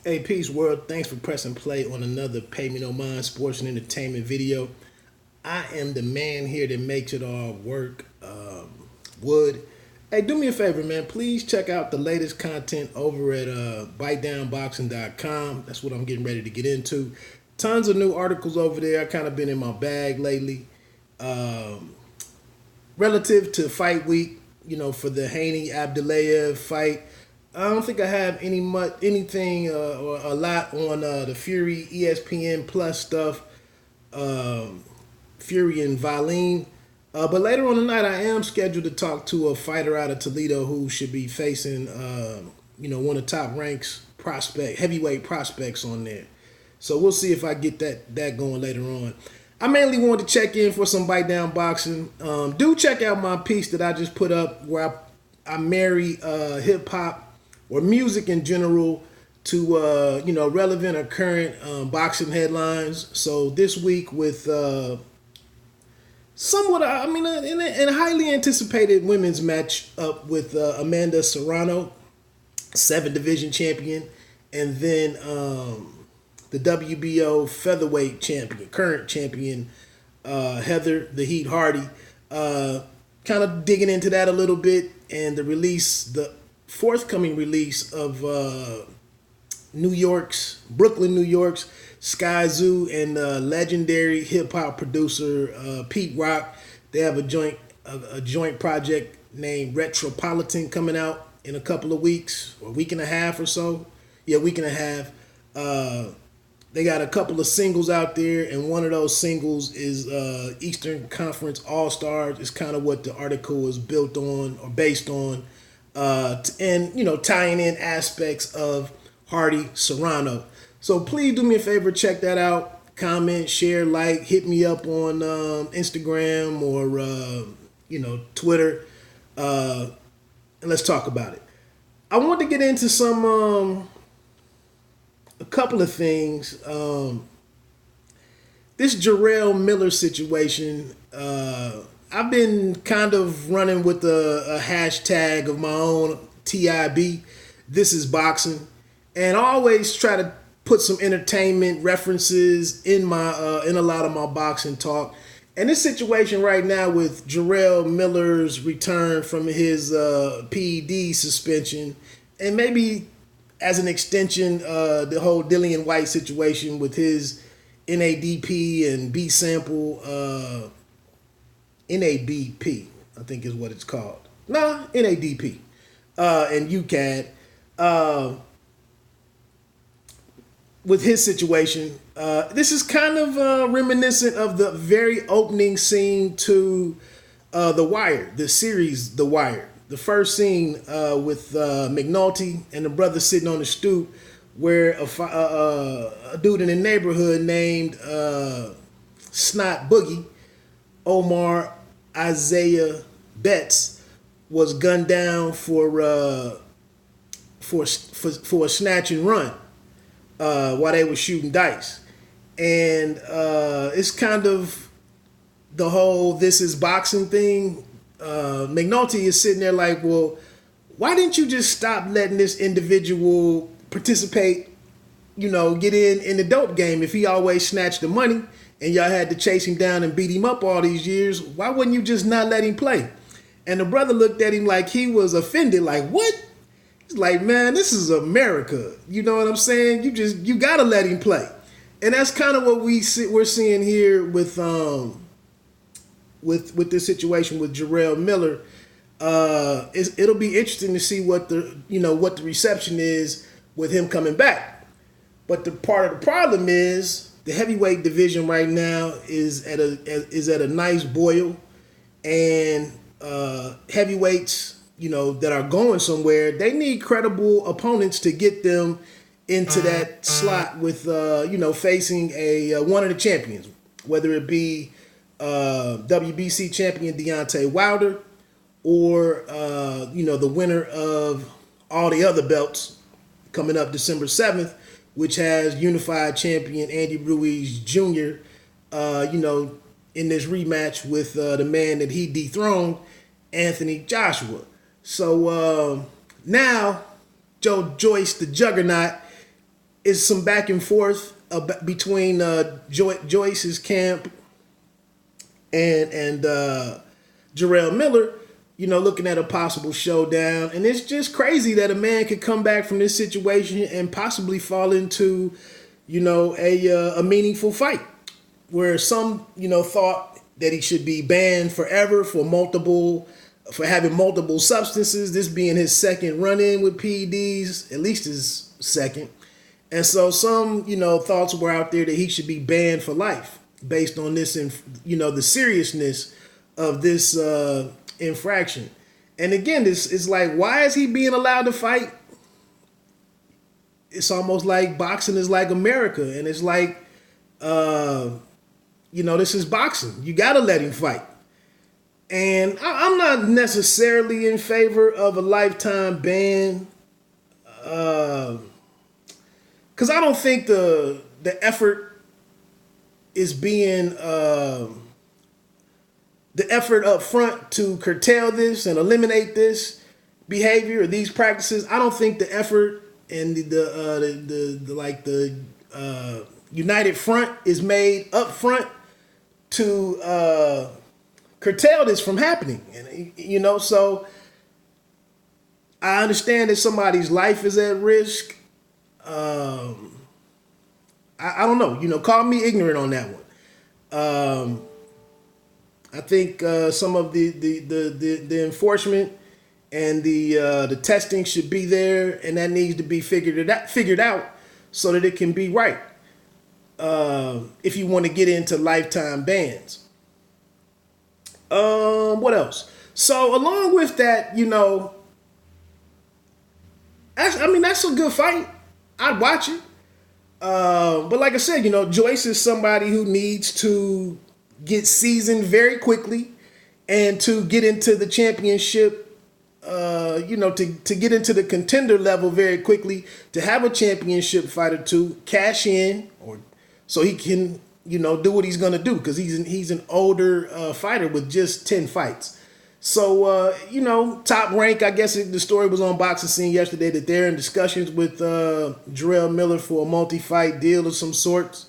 Hey, peace world. Thanks for pressing play on another Pay Me No Mind sports and entertainment video. I am the man here that makes it all work. Wood. Hey, do me a favor, man. Please check out the latest content over at bitedownboxing.com. That's what I'm getting ready to get into. Tons of new articles over there. I kind of been in my bag lately. Relative to fight week, for the Haney Abdulayev fight. I don't think I have anything or a lot on the Fury ESPN Plus stuff, Fury and Valine. But later on tonight, I am scheduled to talk to a fighter out of Toledo who should be facing, one of the top ranks heavyweight prospects on there. So we'll see if I get that going later on. I mainly wanted to check in for some bite down boxing. Do check out my piece that I just put up where I marry hip hop or music in general to relevant or current boxing headlines. So this week with somewhat, in a highly anticipated women's match up with Amanda Serrano, 7 division champion, and then the WBO featherweight champion, current champion, Heather the Heat Hardy. Kind of digging into that a little bit, and the forthcoming release of Brooklyn, New York's Sky Zoo and legendary hip hop producer Pete Rock. They have a joint project named Retropolitan coming out in a couple of weeks, or a week and a half or so. Yeah, week and a half. They got a couple of singles out there, and one of those singles is Eastern Conference All-Stars. Is kind of what the article is built on or based on. And tying in aspects of Hardy Serrano. So please do me a favor, check that out. Comment, share, like, hit me up on Instagram or Twitter, and let's talk about it. I want to get into a couple of things. This Jarrell Miller situation. I've been kind of running with a hashtag of my own, TIB. This is boxing, and I always try to put some entertainment references in a lot of my boxing talk. And this situation right now with Jarrell Miller's return from his PED suspension, and maybe as an extension, the whole Dillian White situation with his NADP and B sample. NABP, I think is what it's called. NADP. And UCAD. With his situation, this is kind of reminiscent of the very opening scene to The Wire, the series The Wire. The first scene with McNulty and the brother sitting on the stoop where a dude in the neighborhood named Snot Boogie, Omar Isaiah Betts, was gunned down for a snatch and run while they were shooting dice. And it's kind of the whole "this is boxing" thing. McNulty is sitting there like, well, why didn't you just stop letting this individual participate, get in the dope game? If he always snatched the money and y'all had to chase him down and beat him up all these years, why wouldn't you just not let him play? And the brother looked at him like he was offended, like, what? He's like, man, this is America. You know what I'm saying? You gotta let him play. And that's kind of what we're seeing here with this situation with Jarrell Miller. It'll be interesting to see what the reception is with him coming back. But the part of the problem is the heavyweight division right now is at a nice boil, and heavyweights, that are going somewhere, they need credible opponents to get them into that slot with facing one of the champions, whether it be WBC champion Deontay Wilder or the winner of all the other belts coming up December 7th, which has unified champion Andy Ruiz Jr., in this rematch with the man that he dethroned, Anthony Joshua. So now Joe Joyce, the Juggernaut, is some back and forth between Joyce's camp and Jarrell Miller, looking at a possible showdown. And it's just crazy that a man could come back from this situation and possibly fall into, a meaningful fight. Where some, thought that he should be banned forever for having multiple substances, this being his second run-in with PEDs, at least his second. And so some, thoughts were out there that he should be banned for life based on this, the seriousness of this infraction. And again, this is like, why is he being allowed to fight? It's almost like boxing is like America. And it's like, this is boxing. You got to let him fight. And I'm not necessarily in favor of a lifetime ban. Because I don't think the effort is being the effort up front to curtail this and eliminate this behavior or these practices. I don't think the effort and the united front is made up front to curtail this from happening. And so I understand that somebody's life is at risk. I don't know. Call me ignorant on that one. I think some of the enforcement and the testing should be there, and that needs to be figured out so that it can be right. If you want to get into lifetime bans. What else? So along with that, that's a good fight. I'd watch it. But like I said, Joyce is somebody who needs to get seasoned very quickly and to get into the championship, to get into the contender level very quickly, to have a championship fight or two, cash in, or so he can, do what he's going to do, because he's an older fighter with just 10 fights. So, Top Rank, I guess the story was on Boxing Scene yesterday that they're in discussions with Jarrell Miller for a multi-fight deal of some sorts.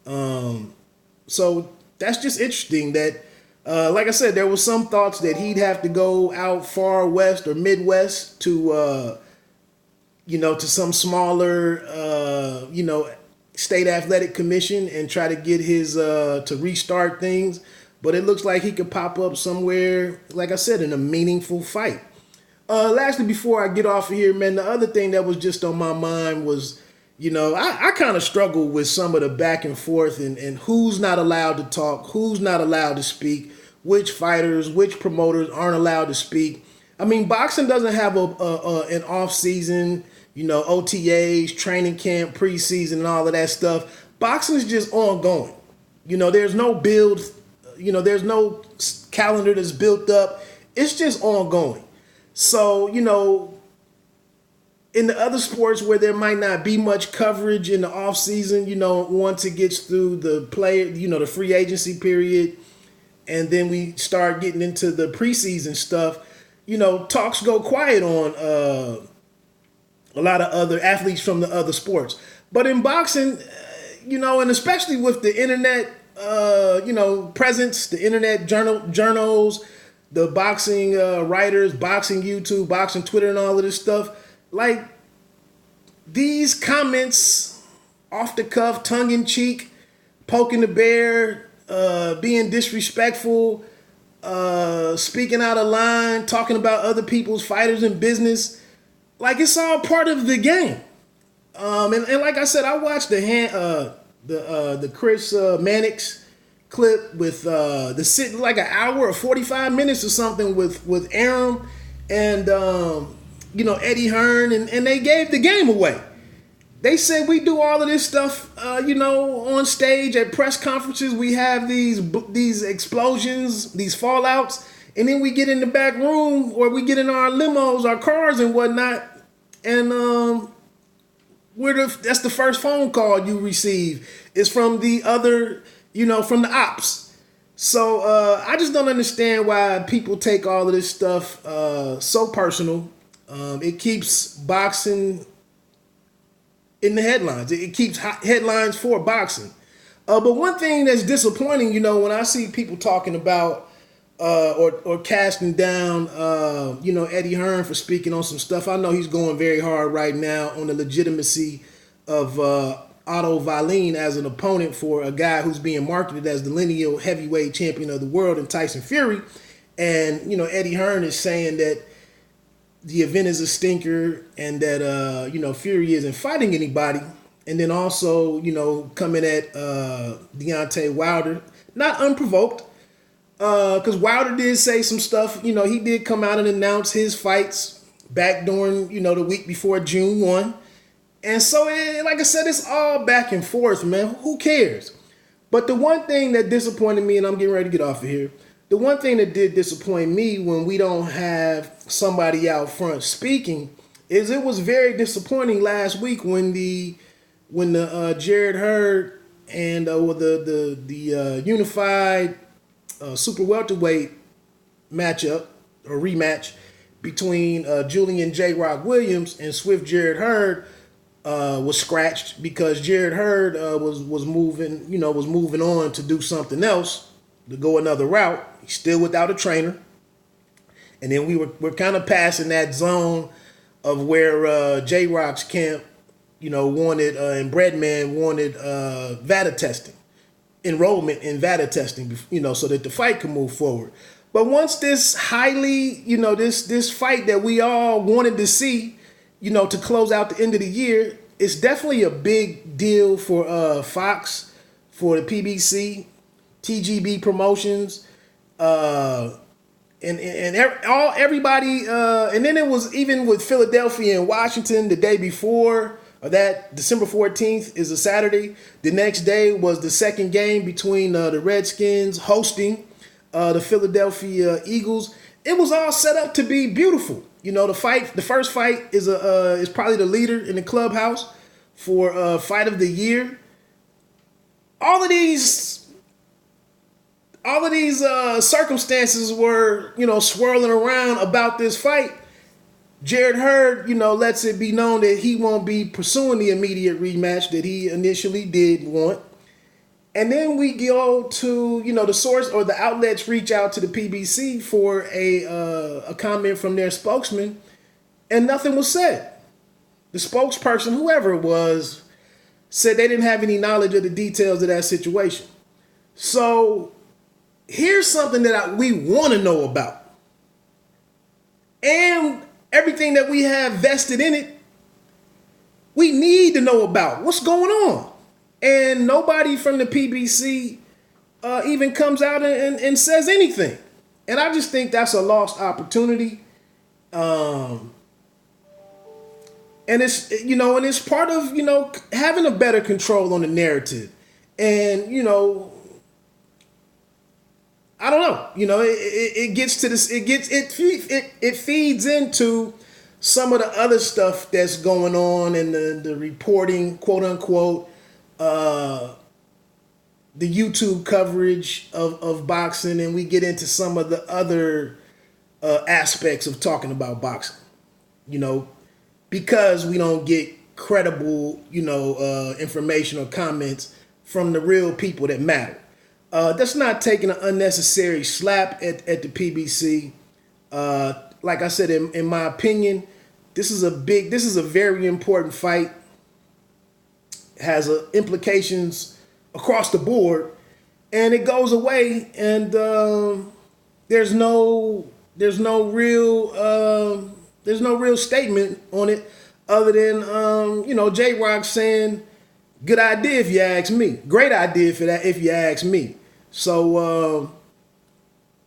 So that's just interesting that, like I said, there was some thoughts that he'd have to go out far west or Midwest to, to some smaller, state athletic commission and try to get his, to restart things. But it looks like he could pop up somewhere, like I said, in a meaningful fight. Lastly, before I get off of here, man, the other thing that was just on my mind was, I kind of struggle with some of the back and forth and who's not allowed to talk, who's not allowed to speak, which fighters, which promoters aren't allowed to speak. I mean, boxing doesn't have an off season, OTAs, training camp, preseason, and all of that stuff. Boxing is just ongoing. There's no build. There's no calendar that's built up. It's just ongoing. So, in the other sports where there might not be much coverage in the off season, once it gets through the the free agency period, and then we start getting into the preseason stuff, talks go quiet on a lot of other athletes from the other sports. But in boxing, and especially with the internet, presence, the internet journals, the boxing writers, boxing YouTube, boxing Twitter, and all of this stuff, like these comments off the cuff, tongue in cheek, poking the bear, being disrespectful, speaking out of line, talking about other people's fighters and business, like it's all part of the game. And like I said, I watched the Chris Mannix clip with the sitting like an hour or 45 minutes or something with Aram and Eddie Hearn, and they gave the game away. They said we do all of this stuff on stage at press conferences. We have these explosions, these fallouts, and then we get in the back room or we get in our limos, our cars and whatnot, and that's the first phone call you receive is from the other, from the ops. So I just don't understand why people take all of this stuff so personal. It keeps boxing in the headlines. It keeps headlines for boxing. But one thing that's disappointing, when I see people talking about or casting down, Eddie Hearn for speaking on some stuff. I know he's going very hard right now on the legitimacy of Otto Wallin as an opponent for a guy who's being marketed as the lineal heavyweight champion of the world in Tyson Fury. And, Eddie Hearn is saying that the event is a stinker and that, Fury isn't fighting anybody. And then also, coming at Deontay Wilder, not unprovoked, because Wilder did say some stuff. He did come out and announce his fights back during, the week before June 1. And so, like I said, it's all back and forth, man. Who cares? But the one thing that disappointed me, and I'm getting ready to get off of here, the one thing that did disappoint me when we don't have somebody out front speaking is it was very disappointing last week when the Jared Hurd and the unified super welterweight matchup or rematch between Julian J. Rock Williams and Swift Jared Hurd was scratched because Jared Hurd was moving on to do something else, to go another route. He's still without a trainer. And then we're kind of passing that zone of where J. Rock's camp, wanted and Breadman wanted VADA testing, enrollment in VADA testing, so that the fight can move forward. But once this highly, this fight that we all wanted to see, to close out the end of the year, it's definitely a big deal for Fox, for the PBC, TGB Promotions, everybody, and then it was even with Philadelphia and Washington the day before. That December 14th is a Saturday. The next day was the second game between the Redskins hosting the Philadelphia Eagles. It was all set up to be beautiful. The first fight is probably the leader in the clubhouse for fight of the year. All of these circumstances were, swirling around about this fight. Jared Hurd, lets it be known that he won't be pursuing the immediate rematch that he initially did want. And then we go to, the source or the outlets reach out to the PBC for a comment from their spokesman, and nothing was said. The spokesperson, whoever it was, said they didn't have any knowledge of the details of that situation. So here's something that we want to know about. And everything that we have vested in it, we need to know about what's going on. And nobody from the PBC even comes out and says anything. And I just think that's a lost opportunity. And it's part of, having a better control on the narrative. And, I don't know. It gets to this. It feeds into some of the other stuff that's going on in the reporting, quote unquote, the YouTube coverage of boxing, and we get into some of the other aspects of talking about boxing. Because we don't get credible, information or comments from the real people that matter. That's not taking an unnecessary slap at the PBC. Like I said, in my opinion, this is a very important fight. Has implications across the board, and it goes away, and there's no real statement on it other than J Rock saying, good idea if you ask me. Great idea for that if you ask me. So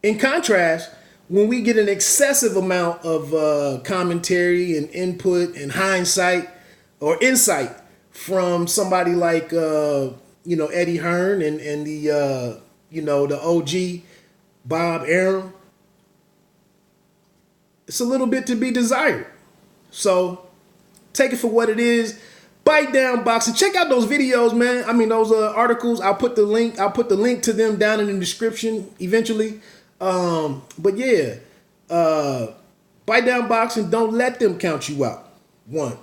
in contrast, when we get an excessive amount of commentary and input and hindsight or insight from somebody like Eddie Hearn and the OG Bob Arum, it's a little bit to be desired. So take it for what it is. Bite Down Boxing. Check out those videos, man. I mean, those articles. I'll put the link to them down in the description eventually. But yeah, Bite Down Boxing. Don't let them count you out. 1.